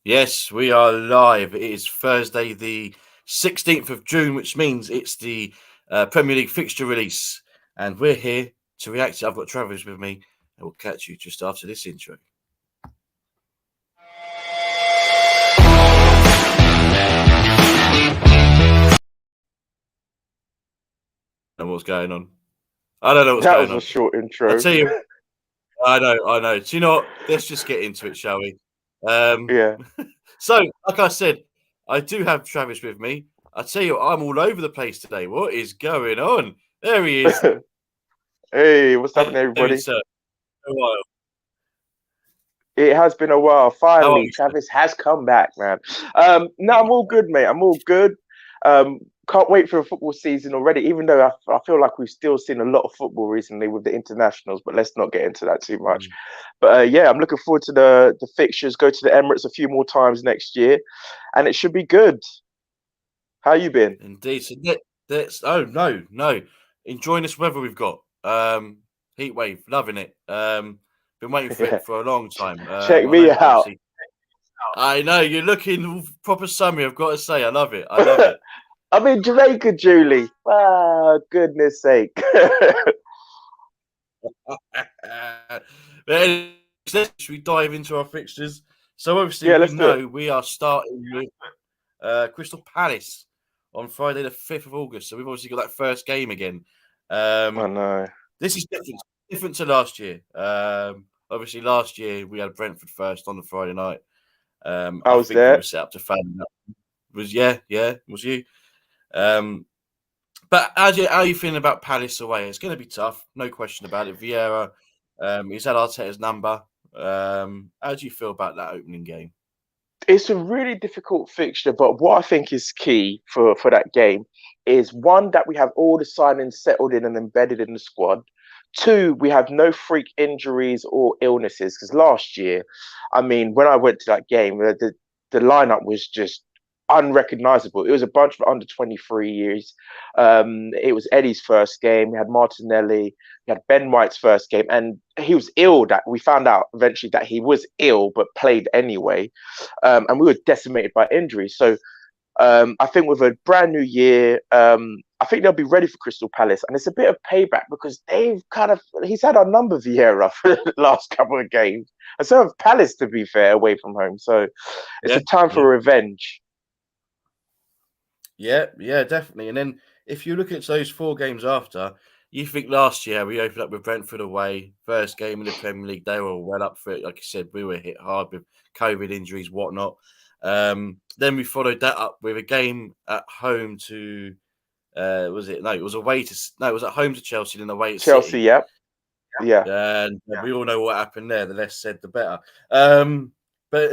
Yes, we are live. It is Thursday, the 16th of June, which means it's the Premier League fixture release. And we're here to react. I've got Travis with me, and we'll catch you just after this intro. And what's going on? I don't know what's going on. That was a short intro. I'll tell you. I know. Do you know what? Let's just get into it, shall we? Yeah. So, like I said, I do have Travis with me. I tell you, I'm all over the place today. What is going on? There he is. Hey, what's happening, Hey, everybody? sir. A while. It has been a while. How are Finally, you, sir? Travis has come back, man. No, I'm all good, mate. I'm all good. Can't wait for a football season already, even though I feel like we've still seen a lot of football recently with the internationals, but let's not get into that too much. But yeah, I'm looking forward to the fixtures, go to the Emirates a few more times next year, and it should be good. How you been? Indeed. So that's no. Enjoying this weather we've got. Heat wave, loving it. Been waiting for Yeah. it for a long time. Check I me know, out. obviously. I know you're looking proper summery. I've got to say, I love it. I love it. I'm in Jamaica, Julie. Ah, goodness sake. But anyway, should we dive into our fixtures? So obviously Yeah, we let's do it. know we are starting with Crystal Palace on Friday the 5th of August. So we've obviously got that first game again. I know. This is different to last year. Obviously last year we had Brentford first on the Friday night. I I was think we were there. set up to fail. Was was you. But how are you feeling about Palace away? It's going to be tough, no question about it. Vieira, he's had Arteta's number. How do you feel about that opening game? It's a really difficult fixture, but what I think is key for that game is one, that we have all the signings settled in and embedded in the squad. Two, we have no freak injuries or illnesses. Because last year, I mean, when I went to that game, the lineup was just unrecognizable. It was a bunch of under 23 years. It was Eddie's first game. We had Martinelli. We had Ben White's first game, and he was ill. That we found out eventually that he was ill, but played anyway. And we were decimated by injuries. So I think with a brand new year, I think they'll be ready for Crystal Palace, and it's a bit of payback because he's had our number, Vieira, for the last couple of games, and so have Palace, to be fair, away from home. So it's Yeah, a time yeah, for revenge. yeah, definitely. And then if you look at those 4 games after, you think last year we opened up with Brentford away, first game in the Premier League, they were all well up for it. Like you said, we were hit hard with COVID injuries, whatnot. Then we followed that up with a game at home to was it? No, it was away to no, it was at home to Chelsea and away at Chelsea, City. yeah, yeah. And we all know what happened there. The less said, the better. But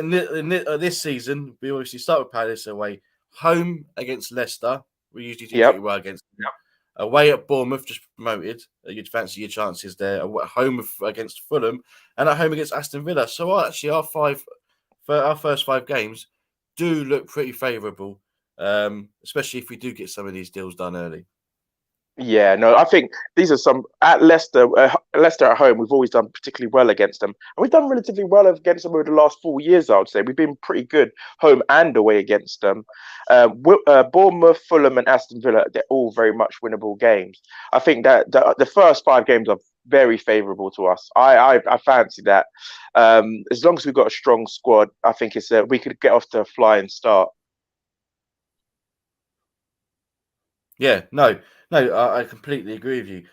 this season, we obviously start with Palace away, home against Leicester. We usually do pretty Yep. well against them. Away at Bournemouth, just promoted. You'd fancy your chances there. At home against Fulham, and at home against Aston Villa. So actually, our first 5 games do look pretty favourable, especially if we do get some of these deals done early. Yeah, no, I think these are some at Leicester. Leicester at home, we've always done particularly well against them, and we've done relatively well against them over the last 4 years. I would say we've been pretty good home and away against them. Bournemouth, Fulham, and Aston Villa—they're all very much winnable games. I think that the first 5 games are very favourable to us. I fancy that. As long as we've got a strong squad, I think we could get off to a flying start. Yeah, no, I completely agree with you.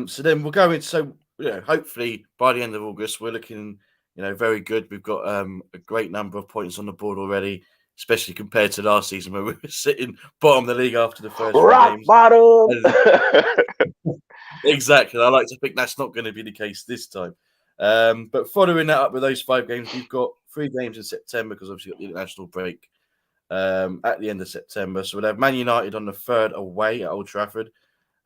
So then we'll go into hopefully by the end of August we're looking, very good. We've got a great number of points on the board already, especially compared to last season where we were sitting bottom of the league after the first few Rock games. bottom. Exactly. I like to think that's not going to be the case this time. But following that up with those 5 games, we've got 3 games in September because obviously got the international break at the end of September. So we'll have Man United on the 3rd away at Old Trafford,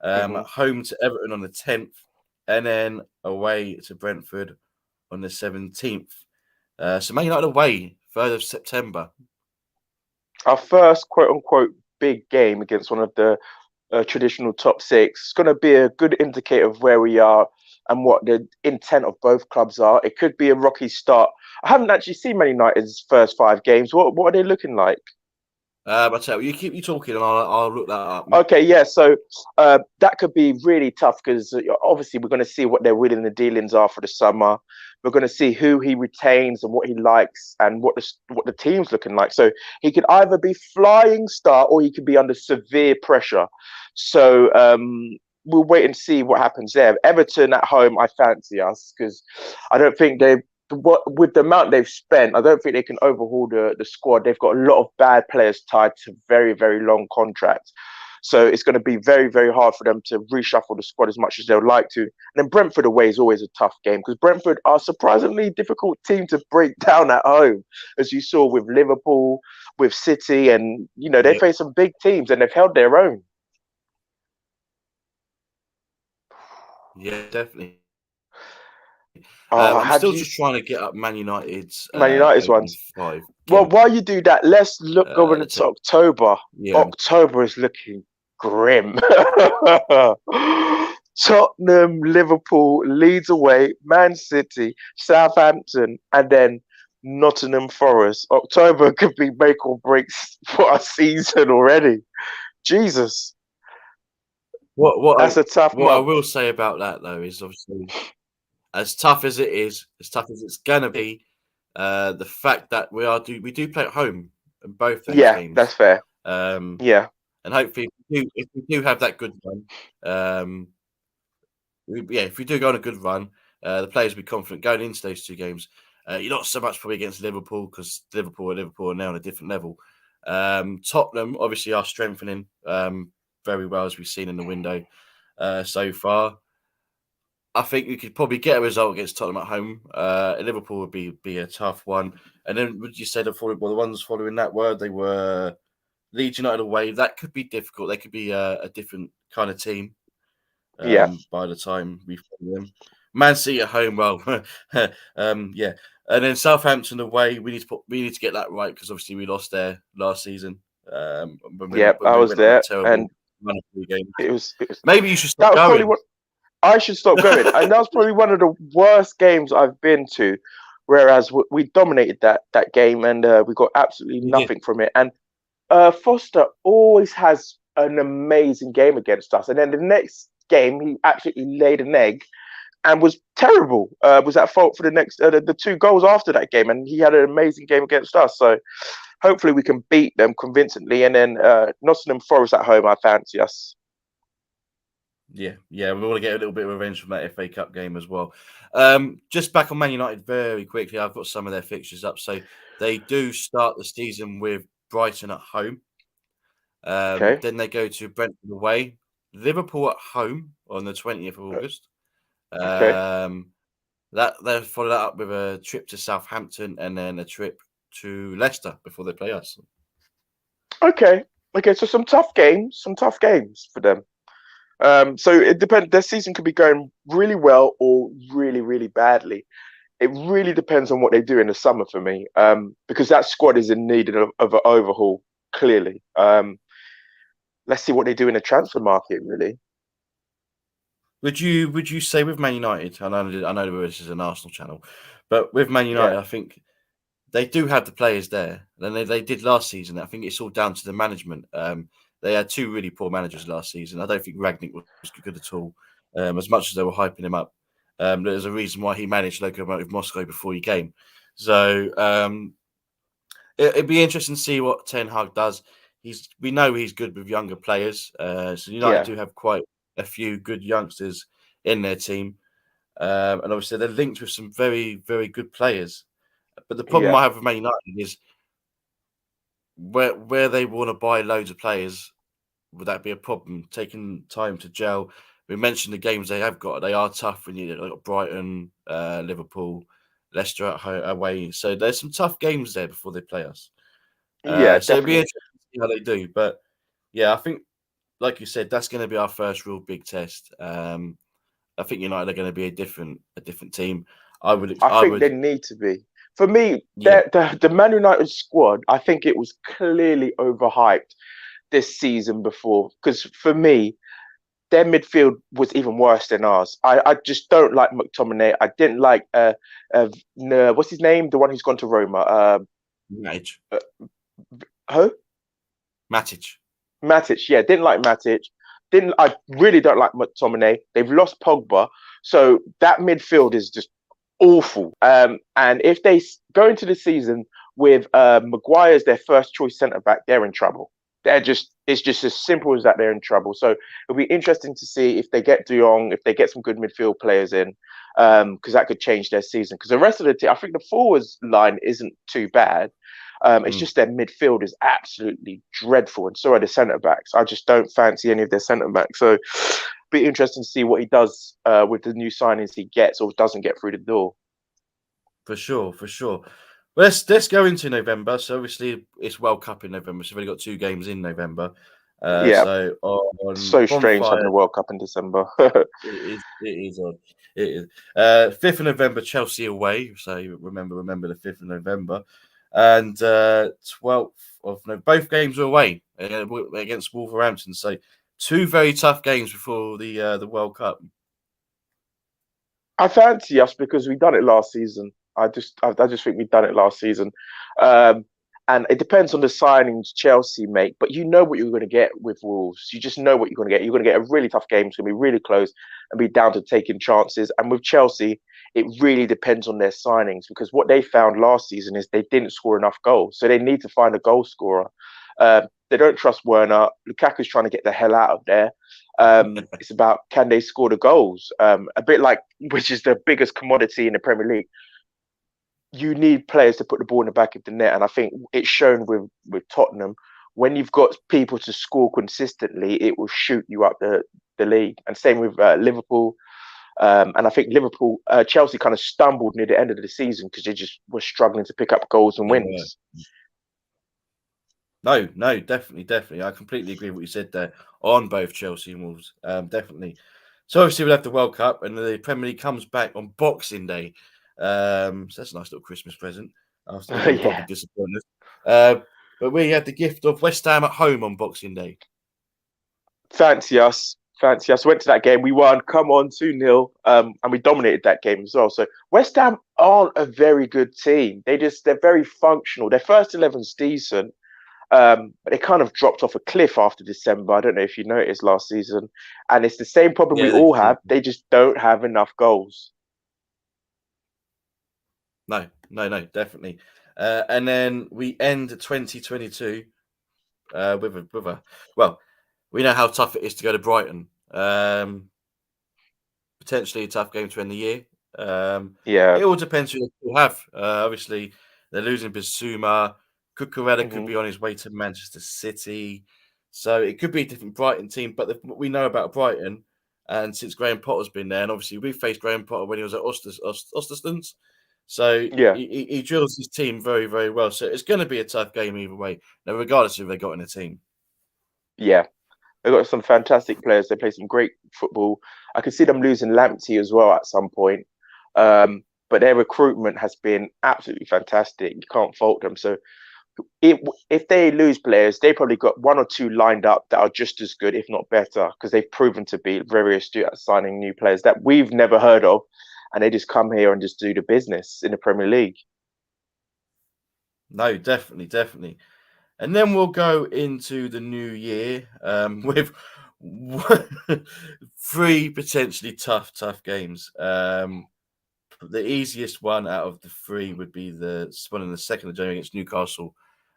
Mhm. home to Everton on the 10th, and then away to Brentford on the 17th. So Man United away, 3rd of September. Our first quote unquote big game against one of the traditional top 6. It's going to be a good indicator of where we are and what the intent of both clubs are. It could be a rocky start. I haven't actually seen Man United's first 5 games. What are they looking like? But tell you keep you talking, and I'll look that up. Okay, yeah. So that could be really tough because obviously we're going to see what their willing and dealings are for the summer. We're going to see who he retains and what he likes and what the team's looking like. So he could either be flying start or he could be under severe pressure. So we'll wait and see what happens there. Everton at home, I fancy us because I don't think they've with the amount they've spent, I don't think they can overhaul the squad. They've got a lot of bad players tied to very, very long contracts. So it's going to be very, very hard for them to reshuffle the squad as much as they'd like to. And then Brentford away is always a tough game because Brentford are a surprisingly difficult team to break down at home, as you saw with Liverpool, with City, and they face some big teams and they've held their own. Yeah, definitely. Oh, I'm still just trying to get up Man United's United's opening ones? 5. Well, while you do that, let's go into October. Yeah. October is looking grim. Tottenham, Liverpool, Leeds away, Man City, Southampton, and then Nottingham Forest. October could be make or breaks for our season already. Jesus. That's a tough month. What I will say about that, though, is obviously as tough as it is, as tough as it's going to be, the fact that we do play at home in both those games. Yeah, that's fair. Yeah. And hopefully, if we do have that good run, if we do go on a good run, the players will be confident going into those 2 games. You're not so much probably against Liverpool because Liverpool are now on a different level. Tottenham obviously are strengthening very well, as we've seen in the window so far. I think we could probably get a result against Tottenham at home. Liverpool would be a tough one. And then would you say the ones following that they were Leeds United away? That could be difficult. They could be a different kind of team. By the time we follow them. Man City at home, yeah. And then Southampton away, we need to get that right because obviously we lost there last season. I was there, and it was. Maybe you should stop going. I should stop going, and that was probably one of the worst games I've been to. Whereas we dominated that game, and we got absolutely nothing from it. And Foster always has an amazing game against us, and then the next game he absolutely laid an egg and was terrible. Was at fault for the 2 goals after that game, and he had an amazing game against us. So hopefully we can beat them convincingly. And then Nottingham Forest at home, I fancy us. Yeah, we want to get a little bit of revenge from that FA Cup game as well. Just back on Man United very quickly, I've got some of their fixtures up. So they do start the season with Brighton at home. Then they go to Brentford away, Liverpool at home on the 20th of August. That they follow that up with a trip to Southampton and then a trip to Leicester before they play us. Okay. So some tough games for them. So it depends. Their season could be going really well or really, really badly. It really depends on what they do in the summer for me, because that squad is in need of an overhaul. Clearly, let's see what they do in the transfer market. Really, would you say with Man United? I know this is an Arsenal channel, but with Man United, I think they do have the players there. And they did last season. I think it's all down to the management. They had 2 really poor managers last season. I don't think Rangnick was good at all. As much as they were hyping him up, there's a reason why he managed Lokomotiv Moscow before he came. So it'd be interesting to see what Ten Hag does. We know he's good with younger players. So United do have quite a few good youngsters in their team, and obviously they're linked with some very, very good players. But the problem I have with Man United is where they want to buy loads of players, would that be a problem? Taking time to gel. We mentioned the games they have got; they are tough. When you got Brighton, Liverpool, Leicester at home, away. So there's some tough games there before they play us. So it'd be interesting to see how they do. But I think, like you said, that's going to be our first real big test. I think United are going to be a different team. I think they need to be. For me, the Man United squad, I think it was clearly overhyped this season before. Because for me, their midfield was even worse than ours. I just don't like McTominay. I didn't like no, what's his name? The one who's gone to Roma. Matic. Uh, who? Matic. Matic. Yeah, didn't like Matic. Didn't I really don't like McTominay. They've lost Pogba, so that midfield is just awful. And if they go into the season with Maguire as their first choice centre back, they're in trouble. It's just as simple as that. They're in trouble. So it'll be interesting to see if they get De Jong, if they get some good midfield players in, because that could change their season. Because the rest of the team, I think the forwards line isn't too bad. It's just their midfield is absolutely dreadful, and so are the centre backs. I just don't fancy any of their centre backs. So be interesting to see what he does with the new signings he gets or doesn't get through the door. For sure, for sure. Let's go into November. So obviously it's World Cup in November. So we've only got 2 games in November. Yeah, So on so strange having bonfire, the World Cup in December. it is odd. It is 5th of November, Chelsea away. So remember the 5th of November, and 12th of November. Both games are away against Wolverhampton. So 2 very tough games before the World Cup. I fancy us because we done it last season. I just think we've done it last season. Um, and it depends on the signings Chelsea make, but you know what you're going to get with Wolves. You just know what you're going to get. You're going to get a really tough game. It's going to be really close and be down to taking chances. And with Chelsea, it really depends on their signings because what they found last season is they didn't score enough goals. So they need to find a goal scorer. They don't trust Werner. Lukaku's trying to get the hell out of there. It's about can they score the goals? A bit like which is the biggest commodity in the Premier League. You need players to put the ball in the back of the net, and I think it's shown with Tottenham. When you've got people to score consistently, it will shoot you up the league. And same with Liverpool. And I think Chelsea kind of stumbled near the end of the season because they just were struggling to pick up goals and wins. No, definitely. I completely agree with what you said there on both Chelsea and Wolves. Definitely. So obviously we'll have the World Cup and the Premier League comes back on Boxing Day. So that's a nice little Christmas present after they've probably disappointed us. But we had the gift of West Ham at home on Boxing Day. Fancy us. Went to that game. We won. Come on, 2-0. And we dominated that game as well. So West Ham aren't a very good team. They're very functional. Their first 11's decent. But they kind of dropped off a cliff after December. I don't know if you noticed last season. And it's the same problem we all have. They just don't have enough goals. No, definitely. And then we end 2022 with a well, we know how tough it is to go to Brighton. Potentially a tough game to end the year. It all depends who they have. Obviously, they're losing Bissouma. Cucurella could be on his way to Manchester City. So it could be a different Brighton team. But we know about Brighton, and since Graham Potter's been there, and obviously we faced Graham Potter when he was at Ostersunds. So he drills his team very, very well. So it's going to be a tough game either way, now, regardless of who they got in the team. Yeah, they've got some fantastic players. They play some great football. I could see them losing Lamptey as well at some point. But their recruitment has been absolutely fantastic. You can't fault them. So if they lose players, they probably got 1 or 2 lined up that are just as good, if not better, because they've proven to be very astute at signing new players that we've never heard of. And they just come here and just do the business in the Premier League. No, definitely. And then we'll go into the new year with 3 potentially tough games. The easiest one out of the 3 would be the one on the 2nd of January against Newcastle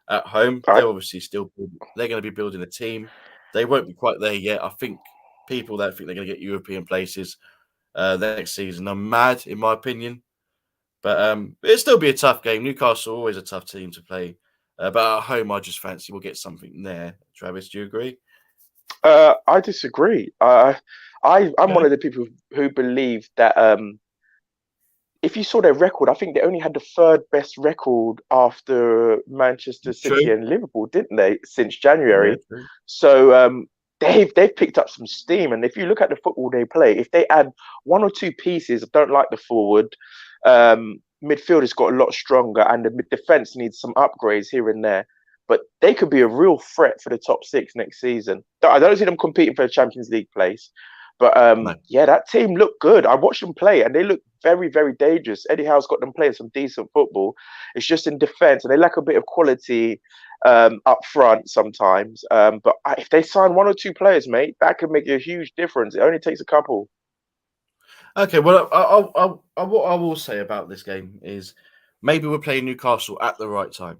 at home. They're obviously they're going to be building a team. They won't be quite there yet. I think people that think they're going to get European places the next season are mad, in my opinion. But it'll still be a tough game. Newcastle always a tough team to play. But at home, I just fancy we'll get something there. Travis, do you agree? I disagree. I'm one of the people who believe that if you saw their record, I think they only had the 3rd best record after Manchester City and Liverpool, didn't they, since January? Yeah, so they've picked up some steam. And if you look at the football they play, if they add 1 or 2 pieces, I don't like the forward. Midfield has got a lot stronger, and the defense needs some upgrades here and there. but they could be a real threat for the top six next season. I don't see them competing for a Champions League place, but No. yeah, that team looked good. I watched them play, and they look very, very dangerous. Eddie Howe's got them playing some decent football. It's just in defence, and they lack a bit of quality up front sometimes. But if they sign one or two players, mate, that could make a huge difference. It only takes a couple. Okay, well, what I will say about this game is maybe we're playing Newcastle at the right time,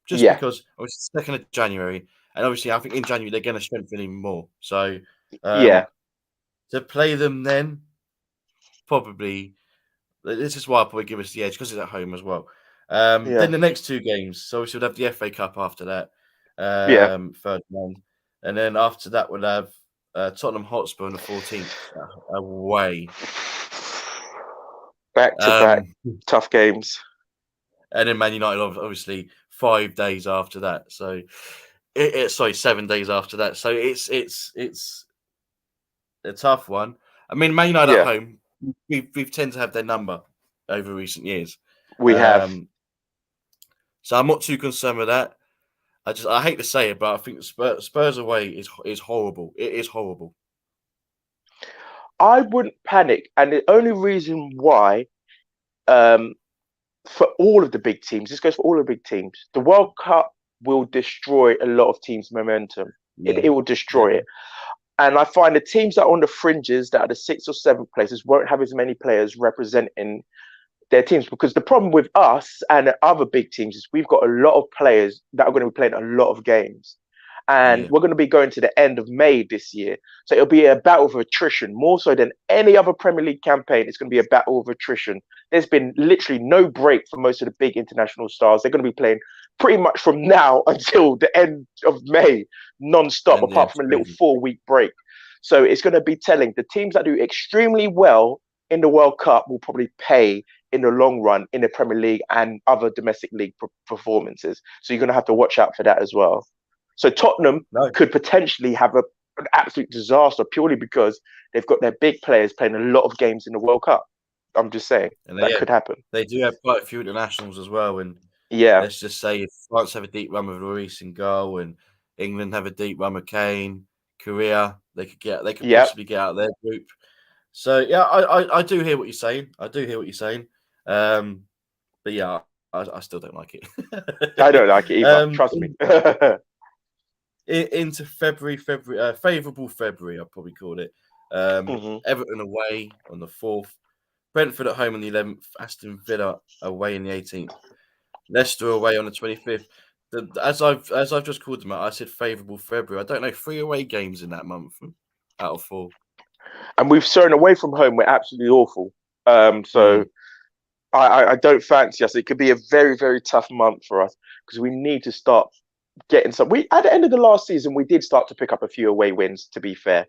just Yeah, because it's 2nd of January, and obviously I think in January they're going to strengthen even more. So yeah, to play them then, probably this is why I'll probably give us the edge because it's at home as well. Then yeah, the next two games, so we should have the FA Cup after that, yeah. third round, and then after that we'll have Tottenham Hotspur on the 14th away. Back to back, tough games. And then Man United, obviously, 5 days after that. So, 7 days after that. So it's a tough one. I mean, Man United at Yeah, home, we've tend to have their number over recent years. we have. So I'm not too concerned with that. I hate to say it, but I think Spurs away is horrible. It is horrible. I wouldn't panic, and the only reason why, um, for all of the big teams, this goes for all the big teams. The World Cup will destroy a lot of teams' momentum. It Yeah, will yeah, destroy it. And I find the teams that are on the fringes, that are the sixth or seventh places, won't have as many players representing their teams, because the problem with us and the other big teams is we've got a lot of players that are going to be playing a lot of games. And yeah. we're going to be going to the end of May this year. So it'll be a battle of attrition, more so than any other Premier League campaign. It's going to be a battle of attrition. There's been literally no break for most of the big international stars. They're going to be playing pretty much from now until the end of May, non-stop, And yeah, apart it's from a little crazy. 4-week break. So it's going to be telling. The teams that do extremely well in the World Cup will probably pay in the long run in the Premier League and other domestic league performances. So you're going to have to watch out for that as well. So Tottenham No, could potentially have an absolute disaster purely because they've got their big players playing a lot of games in the World Cup. I'm just saying and that could happen. they do have quite a few internationals as well. And Yeah. let's just say if France have a deep run with Lloris in goal, and England have a deep run with Kane, Korea, they could Yep. possibly get out of their group. So yeah, I do hear what you're saying. I do hear what you're saying. But yeah, I still don't like I it. don't like it either. Trust me. Into February, favourable February, I'll probably call it. Hmm. Everton away on the 4th, Brentford at home on the 11th, Aston Villa away on the 18th, Leicester away on the 25th. As I've just called them out, I said favourable February. I don't know, 3 away games in that month out of 4. And we've shown away from home. We're absolutely awful. So Mm, I don't fancy us. It could be a very, very tough month for us because we need to start getting some. We at the end of the last season, we did start to pick up a few away wins, to be fair,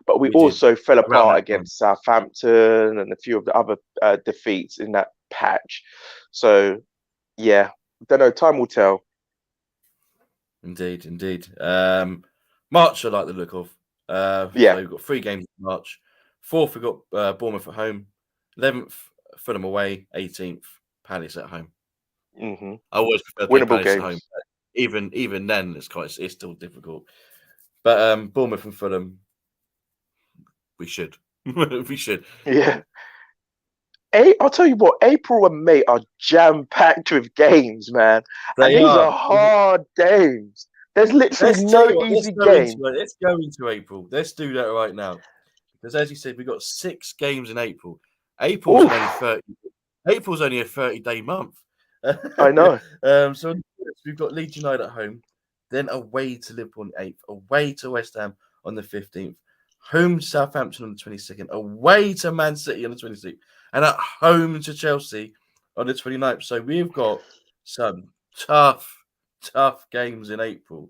but we we did also fell around apart that time. against Southampton and a few of the other defeats in that patch. So yeah, don't know. Time will tell. Indeed, indeed. March I like the look of. So Yeah. we've got 3 games in March. 4th, we've got Bournemouth at home. 11th, Fulham away. 18th, Palace at home. Hmm. I always prefer to play Winnable Palace at home. games. But even then, it's still difficult. But Bournemouth and Fulham, we should. We should. Yeah. I'll tell you what, April and May are jam packed with games, man. And They these are. are hard games. There's literally Let's tell no you what, easy game. let's go into April. Let's do that right now. Because as you said, we've got 6 games in April. April's only Oof, 30. April's only a 30-day month. I know. So we've got Leeds United at home, then away to Liverpool on the 8th, away to West Ham on the 15th, home to Southampton on the 22nd, away to Man City on the 26th, and at home to Chelsea on the 29th. So we've got some tough games in April.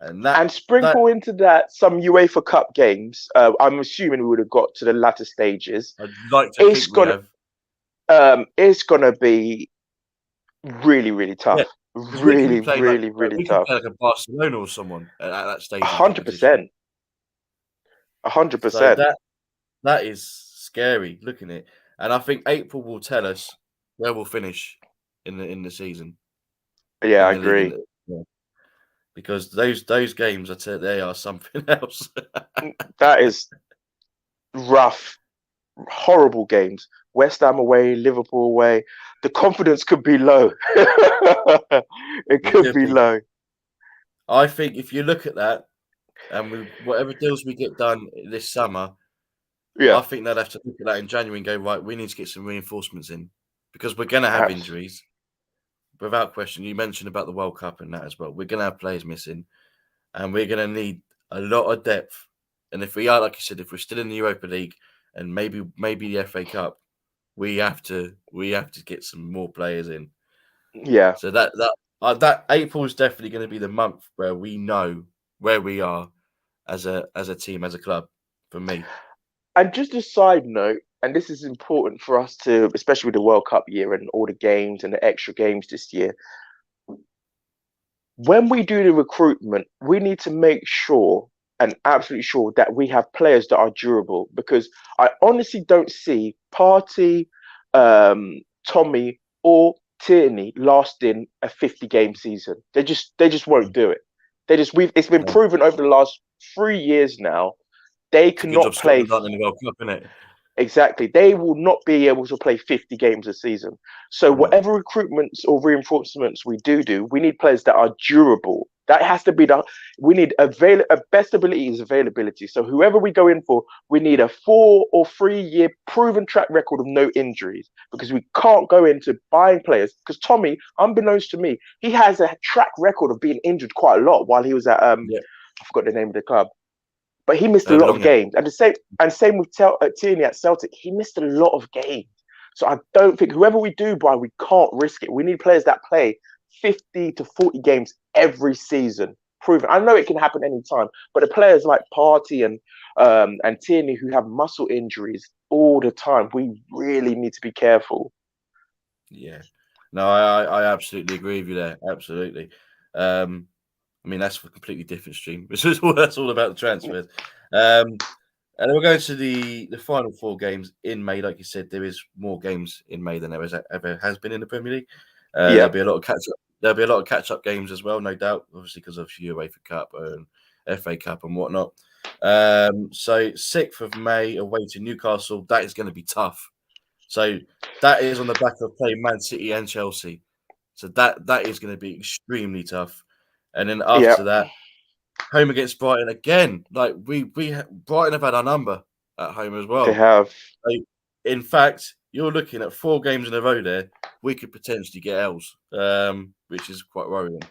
And And that sprinkle into that some UEFA Cup games. I'm assuming we would have got to the latter stages. I'd like to It's think we gonna, have. it's gonna be really, really Yeah. tough. Because we could be Really, playing like really, really we could tough. play like a Barcelona or someone at that stage of the hundred competition. percent, 100%. So that is scary looking at it. And I think April will tell us where we'll finish in the season, Yeah, in I the league. agree. Yeah. because those games, I tell you, they are something else. That is rough, horrible games. West Ham away, Liverpool away. The confidence could be low. It It could could be be. low. I think if you look at that, and whatever deals we get done this summer, Yeah, I think they'd have to look at that in January and go, right, we need to get some reinforcements in because we're going to have abs- injuries without question. You mentioned about the World Cup and that as well. We're going to have players missing, and we're going to need a lot of depth. And if we are, like you said, if we're still in the Europa League and maybe the FA Cup, we have to get some more players in. yeah. So that April is definitely going to be the month where we know where we are as a team, as a club. For me, And just a side note, and this is important for us to, especially with the World Cup year and all the games and the extra games this year. When we do the recruitment, we need to make sure and absolutely sure that we have players that are durable because I honestly don't see Party, Tommy, or Tierney lasting a 50 game season. They just won't do it. It's been no. proven over the last 3 years now. They It's a good job cannot play. Scotland aren't in the World Cup, isn't it? Exactly. They will not be able to play 50 games a season. So No. whatever recruitments or reinforcements we do, we need players that are durable. That has to be we need a best ability is availability. So whoever we go in for, we need a 4 or 3 year proven track record of no injuries because we can't go into buying players. Because Tommy, unbeknownst to me, he has a track record of being injured quite a lot while he was at Yeah. I forgot the name of the club, but he missed a lot of Long. games. And same with Tierney at Celtic. He missed a lot of games. So I don't think whoever we do buy, we can't risk it. We need players that play 50 to 40 games every season. Proven. I know it can happen anytime, but the players like Party and Tierney who have muscle injuries all the time, we really need to be careful. Yeah. No, I absolutely agree with you there. Absolutely. I mean, that's a completely different stream. That's all about the transfers. And then we're going to the final 4 games in May. Like you said, there is more games in May than there ever has been in the Premier League. Yeah, There'll be a lot of catch up. There'll be a lot of catch up games as well, no doubt. Obviously, because of UEFA Cup and FA Cup and whatnot. So 6th of May away to Newcastle. That is going to be tough. So that is on the back of playing Man City and Chelsea. So that is going to be extremely tough. And then yeah, after that, home against Brighton again. Like Brighton have had our number at home as they well. have So, in fact, you're looking at 4 games in a row there. We could potentially get L's, which is quite worrying.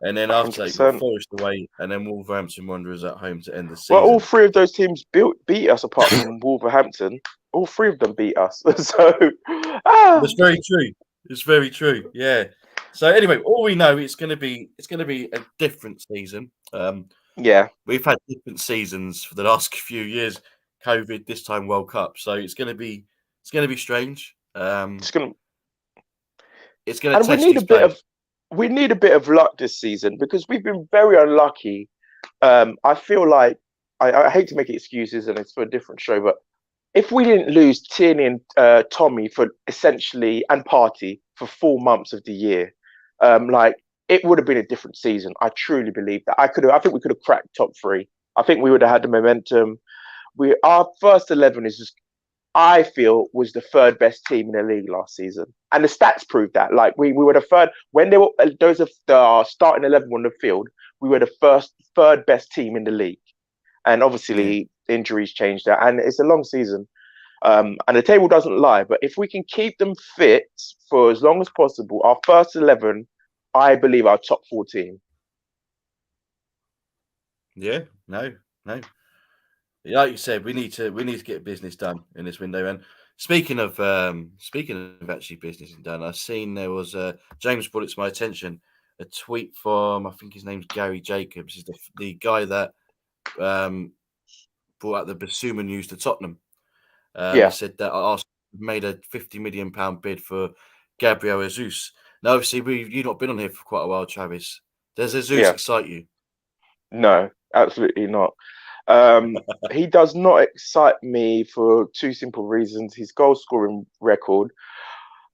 And then after that, you've got 100%. Forest away, and then Wolverhampton Wanderers at home to end the Well, all season. three of those teams beat us apart from Wolverhampton. All three of them beat us. So, That's very true. It's very true. Yeah. So anyway, all we know it's going to be a different season. yeah, We've had different seasons for the last few years. COVID, this time World Cup. So it's going to be strange. it's gonna, It's going to and test these players. we need a bit of luck this season because we've been very unlucky. I feel like I hate to make excuses, and it's for a different show, but if we didn't lose Tierney and Tommy for essentially and Party for 4 months of the year, like it would have been a different season. I truly believe that. I think we could have cracked top three. I think we would have had the momentum. Our first 11 is just, I feel, was the third best team in the league last season, and the stats prove that. Like we were the third when they were those of the starting 11 on the field. We were the third best team in the league, and Yeah. obviously injuries changed that, and it's a long season. And the table doesn't lie, but if we can keep them fit for as long as possible, our first 11, I believe, our top 14. Yeah. No. No. Like you said, we need to get business done in this window. And speaking of actually business done, I've seen there was James brought it to my attention, a tweet from, I think his name's Gary Jacobs, is the guy that um, brought out the Basuma news to Tottenham. He Yeah, said that Arsenal made a £50 million bid for Gabriel Jesus. Now, obviously, you've not been on here for quite a while, Travis. Does Jesus yeah, excite you? no, absolutely not. Um, he does not excite me for two simple reasons. His goal scoring record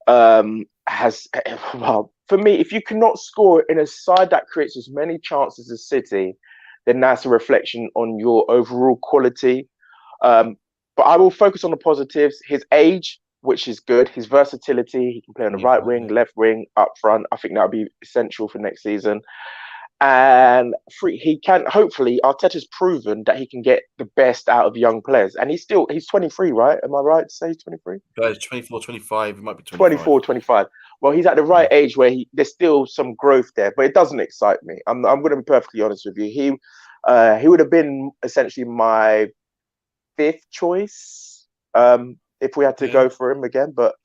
has, well, for me, if you cannot score in a side that creates as many chances as City, then that's a reflection on your overall quality. Um, but I will focus on the positives. His age, which is good. His versatility. He can play on the right wing, left wing, up front. I think that would be essential for next season. And he can, hopefully, Arteta's proven that he can get the best out of young players. And he's 23, right? Am I right to say he's 23? Guys, 24, 25. He might be 25. 24, 25. Well, he's at the right age where there's still some growth there, but it doesn't excite me. I'm going to be perfectly honest with you. He would have been essentially my fifth choice if we had to go for him again, but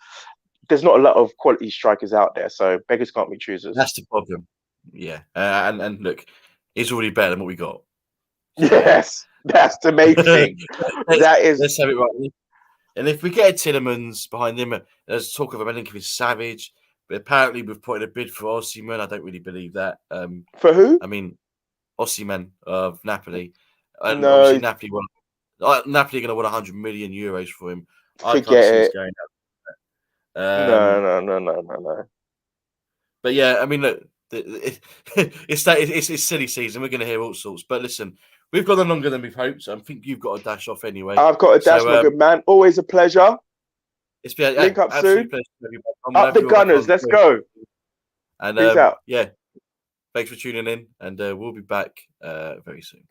there's not a lot of quality strikers out there, so beggars can't be choosers. That's the problem. Yeah, and look, he's already better than what we got. So. Yes, that's the main thing. Let's have it right. And if we get a Tielemans behind him, there's talk of a Milinkovic Savage, but apparently we've put in a bid for Osimhen. I don't really believe that. For who? I mean, Osimhen of Napoli. No. Obviously, Napoli are going to want 100 million euros for him. I can't see us going out. No. But yeah, I mean, look, it's silly season. We're going to hear all sorts. But listen, we've gone on longer than we've hoped. So I think you've got to dash off anyway. I've got to dash, my good man. Always a pleasure. It's been link up soon. Up the Gunners. Let's go. And peace out. Yeah, thanks for tuning in, and we'll be back very soon.